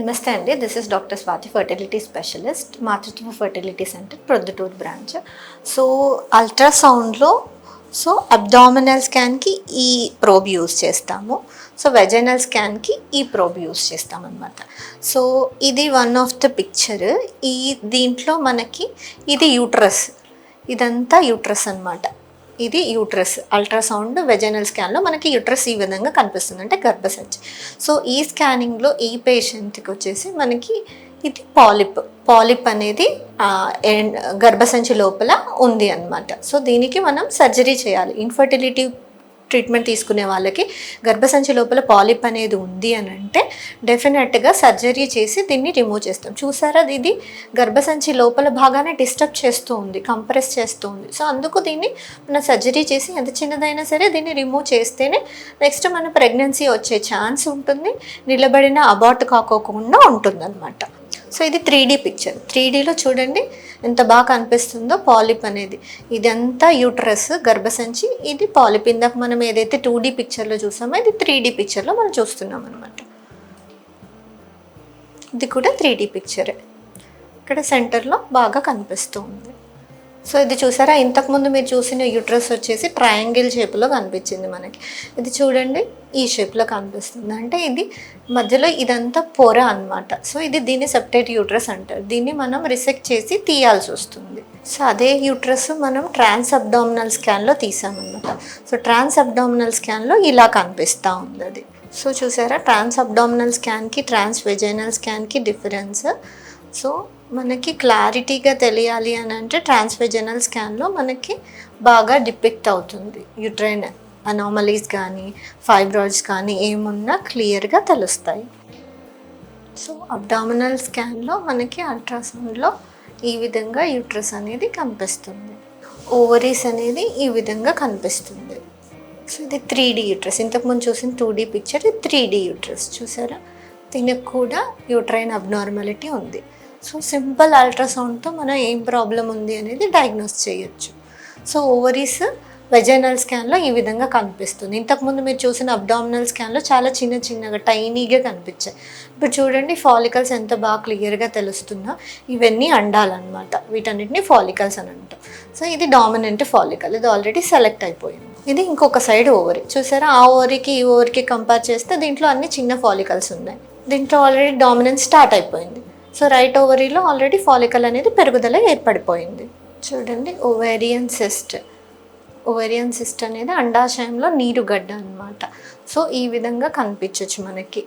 నమస్తే అండి. This is doctor Swathi, fertility specialist, Matrutva fertility centre, Proddatur branch. So అల్ట్రాసౌండ్లో అబ్డామినల్ స్కాన్కి ఈ ప్రోబ్ యూస్ చేస్తాము. సో వెజైనల్ స్కాన్కి ఈ ప్రోబ్ యూస్ చేస్తామన్నమాట. సో ఇది వన్ ఆఫ్ ద పిక్చర్. దీంట్లో మనకి ఇది యూట్రస్, ఇదంతా యూట్రస్ అన్నమాట. ఇది యూట్రస్. అల్ట్రాసౌండ్ వెజైనల్ స్కాన్లో మనకి యూట్రస్ ఈ విధంగా కనిపిస్తుంది, అంటే గర్భసంచి. సో ఈ స్కానింగ్లో ఈ పేషెంట్కి వచ్చేసి మనకి ఇది పాలిప్ అనేది గర్భసంచి లోపల ఉంది అన్నమాట. సో దీనికి మనం సర్జరీ చేయాలి. ఇన్ఫర్టిలిటీ ట్రీట్మెంట్ తీసుకునే వాళ్ళకి గర్భసంచి లోపల పాలిప్ అనేది ఉంది అని అంటే డెఫినెట్గా సర్జరీ చేసి దీన్ని రిమూవ్ చేస్తాం. చూసారా, ఇది గర్భసంచి లోపల భాగాన్ని డిస్టర్బ్ చేస్తూ ఉంది, కంప్రెస్ చేస్తూ ఉంది. సో అందుకు దీన్ని మన సర్జరీ చేసి ఎంత చిన్నదైనా సరే దీన్ని రిమూవ్ చేస్తేనే నెక్స్ట్ మన ప్రెగ్నెన్సీ వచ్చే ఛాన్స్ ఉంటుంది, నిలబడిన అబార్ట్ కాకోకుండా ఉంటుంది అనమాట. సో ఇది 3D పిక్చర్. 3Dలో చూడండి ఎంత బాగా కనిపిస్తుందో పాలిప్ అనేది. ఇదంతా యూట్రస్, గర్భసంచి, ఇది పాలిప్. ఇందాక మనం ఏదైతే 2D పిక్చర్లో చూసామో ఇది 3D పిక్చర్లో మనం చూస్తున్నాం అనమాట. ఇది కూడా 3D పిక్చరే. ఇక్కడ సెంటర్లో బాగా కనిపిస్తూ ఉంది. సో ఇది చూసారా, ఇంతకుముందు మీరు చూసిన యూట్రస్ వచ్చేసి ట్రయాంగిల్ షేప్లో కనిపించింది మనకి. ఇది చూడండి ఈ షేప్లో కనిపిస్తుంది, అంటే ఇది మధ్యలో ఇదంతా పొర అనమాట. సో దీన్ని సెప్టేట్ యూట్రస్ అంటారు. దీన్ని మనం రిసెక్ట్ చేసి తీయాల్సి వస్తుంది. సో అదే యూట్రస్ మనం ట్రాన్స్ అబ్డామినల్ స్కాన్లో తీసామన్నమాట. సో ట్రాన్స్ అబ్డామినల్ స్కాన్లో ఇలా కనిపిస్తూ ఉంది అది. సో చూసారా, ట్రాన్స్ అబ్డామినల్ స్కాన్కి ట్రాన్స్ వెజైనల్ స్కాన్కి డిఫరెన్స్. సో మనకి క్లారిటీగా తెలియాలి అని అంటే ట్రాన్స్వెజనల్ స్కాన్లో మనకి బాగా డిపిక్ట్ అవుతుంది. యూట్రైన్ అనామలీస్ కానీ ఫైబ్రాయిడ్స్ కానీ ఏమున్నా క్లియర్గా తెలుస్తాయి. సో అబ్డామినల్ స్కాన్లో మనకి అల్ట్రాసౌండ్లో ఈ విధంగా యూట్రస్ అనేది కనిపిస్తుంది, ఓవరీస్ అనేది ఈ విధంగా కనిపిస్తుంది. సో ఇది 3D యూట్రస్. ఇంతకుముందు చూసిన 2D పిక్చర్, ఇది 3D యూట్రస్. చూసారా, దీనికి కూడా యూట్రైన్ అబ్నార్మాలిటీ ఉంది. సో సింపుల్ అల్ట్రాసౌండ్తో మనం ఏం ప్రాబ్లం ఉంది అనేది డయాగ్నోస్ చేయొచ్చు. సో ఓవరీస్ వెజైనల్ స్కాన్లో ఈ విధంగా కనిపిస్తుంది. ఇంతకుముందు మీరు చూసిన అబ్డామినల్ స్కాన్లో చాలా చిన్నగా టైనీగా కనిపించాయి. ఇప్పుడు చూడండి ఫాలికల్స్ ఎంత బాగా క్లియర్గా తెలుస్తున్నా. ఇవన్నీ అండాలన్నమాట, వీటన్నిటిని ఫాలికల్స్ అని అంటాం. సో ఇది డామినెంట్ ఫాలికల్, ఇది ఆల్రెడీ సెలెక్ట్ అయిపోయింది. ఇది ఇంకొక సైడ్ ఓవరీ. చూసారా, ఆ ఓవరీకి ఈ ఓవరీకి కంపేర్ చేస్తే దీంట్లో అన్ని చిన్న ఫాలికల్స్ ఉన్నాయి. దీంట్లో ఆల్రెడీ డామినెన్స్ స్టార్ట్ అయిపోయింది. సో రైట్ ఓవరీలో ఆల్రెడీ ఫాలికల్ అనేది పెరుగుదల ఏర్పడిపోయింది. చూడండి, ఓవేరియన్ సిస్ట్ అనేది అండాశయంలో నీరుగడ్డ అన్నమాట. సో ఈ విధంగా కనిపించవచ్చు మనకి.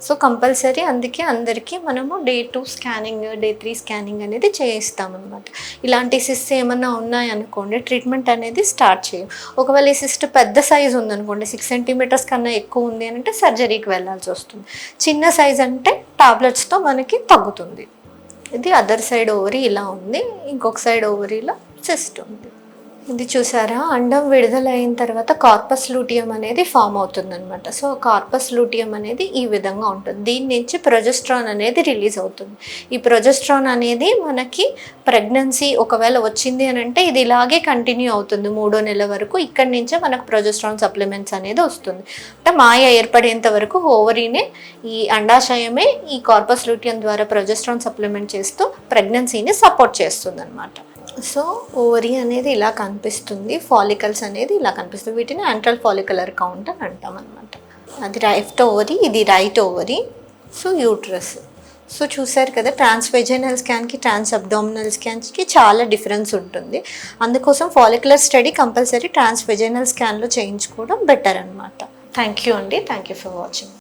సో కంపల్సరీ అందుకే అందరికీ మనము Day 2 స్కానింగ్, Day 3 స్కానింగ్ అనేది చేయిస్తామన్నమాట. ఇలాంటి సిస్ట్ ఏమన్నా ఉన్నాయనుకోండి ట్రీట్మెంట్ అనేది స్టార్ట్ చేయం. ఒకవేళ ఈ సిస్ట్ పెద్ద సైజు ఉందనుకోండి, 6 సెంటీమీటర్స్ కన్నా ఎక్కువ ఉంది అని అంటే సర్జరీకి వెళ్ళాల్సి వస్తుంది. చిన్న సైజ్ అంటే టాబ్లెట్స్తో మనకి తగ్గుతుంది. ఇది అదర్ సైడ్ ఓవరీ ఇలా ఉంది, ఇంకొక సైడ్ ఓవరీలో సిస్ట్ ఉంది. ఇది చూసారా, అండం విడుదలైన తర్వాత కార్పస్ లూటియం అనేది ఫామ్ అవుతుంది అనమాట. సో కార్పస్ లూటియం అనేది ఈ విధంగా ఉంటుంది. దీని నుంచి ప్రొజెస్ట్రాన్ అనేది రిలీజ్ అవుతుంది. ఈ ప్రొజెస్ట్రాన్ అనేది మనకి ప్రెగ్నెన్సీ ఒకవేళ వచ్చింది అని అంటే ఇది ఇలాగే కంటిన్యూ అవుతుంది 3వ నెల వరకు. ఇక్కడి నుంచే మనకు ప్రొజెస్ట్రాన్ సప్లిమెంట్స్ అనేది వస్తుంది. అంటే మాయ ఏర్పడేంత వరకు ఓవరీనే, ఈ అండాశయమే ఈ కార్పస్ లూటియం ద్వారా ప్రొజెస్ట్రాన్ సప్లిమెంట్ చేస్తూ ప్రెగ్నెన్సీని సపోర్ట్ చేస్తుంది అనమాట. సో ఓవరీ అనేది ఇలా కనిపిస్తుంది, ఫాలికల్స్ అనేది ఇలా కనిపిస్తుంది. వీటిని యాంట్రల్ ఫాలికులర్ కౌంట్ అని అంటాం అనమాట. అది లెఫ్ట్ ఓవరీ, ఇది right ovary. So uterus. So చూసారు కదా, ట్రాన్స్వెజైనల్ స్కాన్కి ట్రాన్స్ అబ్డామినల్ స్కాన్కి చాలా డిఫరెన్స్ ఉంటుంది. అందుకోసం ఫాలికులర్ స్టడీ కంపల్సరీ ట్రాన్స్వెజైనల్ స్కాన్లో చేయించుకోవడం బెటర్ అనమాట. థ్యాంక్ యూ అండి. Thank you for watching.